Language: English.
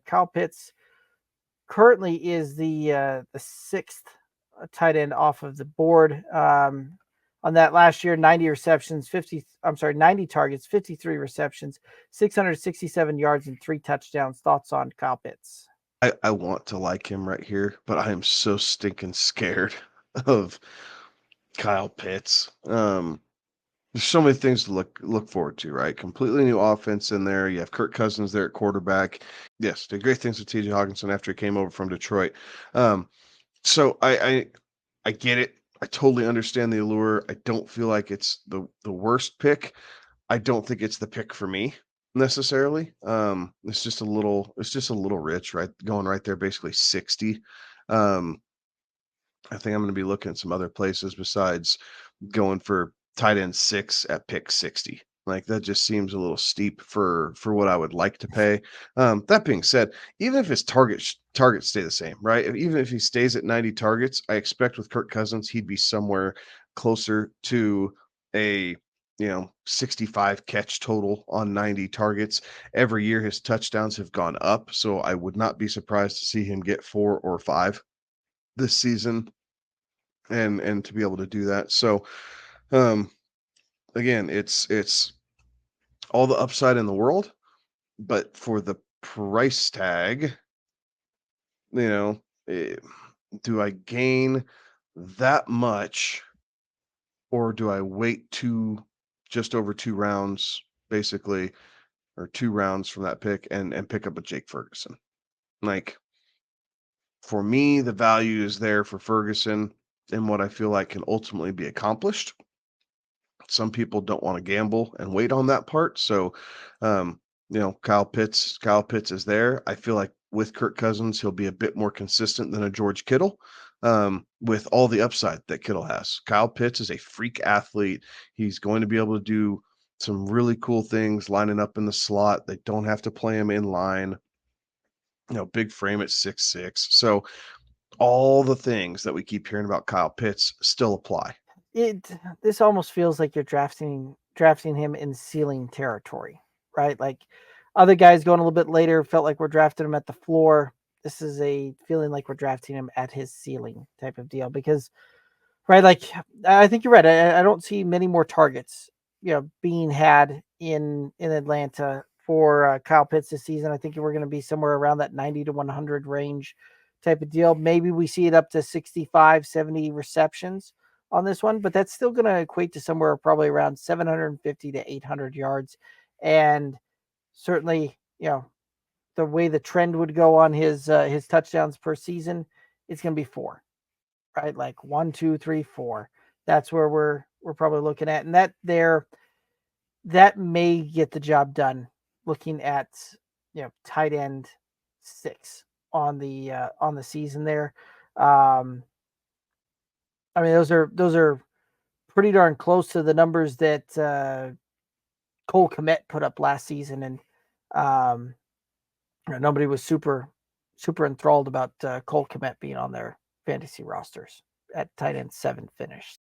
Kyle Pitts currently is the sixth tight end off of the board. On that last year, 90 receptions, 90 targets, 53 receptions, 667 yards, and 3 touchdowns. Thoughts on Kyle Pitts? I want to like him right here, but I am so stinking scared of Kyle Pitts. There's so many things to look forward to, right? Completely new offense in there. You have Kirk Cousins there at quarterback. Yes, did great things with TJ Hawkinson after he came over from Detroit. Um, so I get it. I totally understand the allure. I don't feel like it's the worst pick. I don't think it's the pick for me necessarily. It's just a little rich, right? Going right there, basically 60. Um, I think I'm going to be looking at some other places besides going for tight end 6 at pick 60. Like that just seems a little steep for what I would like to pay. That being said, even if his targets stay the same, right? Even if he stays at 90 targets, I expect with Kirk Cousins he'd be somewhere closer to a 65 catch total on 90 targets. Every year his touchdowns have gone up, so I would not be surprised to see him get 4 or 5 this season and to be able to do that. So um again, it's all the upside in the world, but for the price tag, you know, eh, do I gain that much or do I wait just over 2 rounds basically or 2 rounds from that pick and pick up a Jake Ferguson? Like for me, the value is there for Ferguson and what I feel like can ultimately be accomplished. Some people don't want to gamble and wait on that part. So, um, Kyle Pitts is there. I feel like with Kirk Cousins, he'll be a bit more consistent than a George Kittle, with all the upside that Kittle has. Kyle Pitts is a freak athlete. He's going to be able to do some really cool things lining up in the slot. They don't have to play him in line. Big frame at 6'6". So all the things that we keep hearing about Kyle Pitts still apply. It This almost feels like you're drafting him in ceiling territory, right? Like other guys going a little bit later felt like we're drafting him at the floor. This is a feeling like we're drafting him at his ceiling type of deal because, right, like I think you're right. I don't see many more targets, being had in Atlanta for Kyle Pitts this season. I think we're going to be somewhere around that 90 to 100 range type of deal. Maybe we see it up to 65, 70 receptions on this one, but that's still going to equate to somewhere probably around 750 to 800 yards. And certainly, the way the trend would go on his touchdowns per season, it's going to be four, right? Like one, two, three, four. That's where we're probably looking at, and that may get the job done. Looking at tight end 6 on the season there. Um, I mean those are pretty darn close to the numbers that Cole Kmet put up last season, and um, nobody was super enthralled about Cole Kmet being on their fantasy rosters at tight end 7 finish.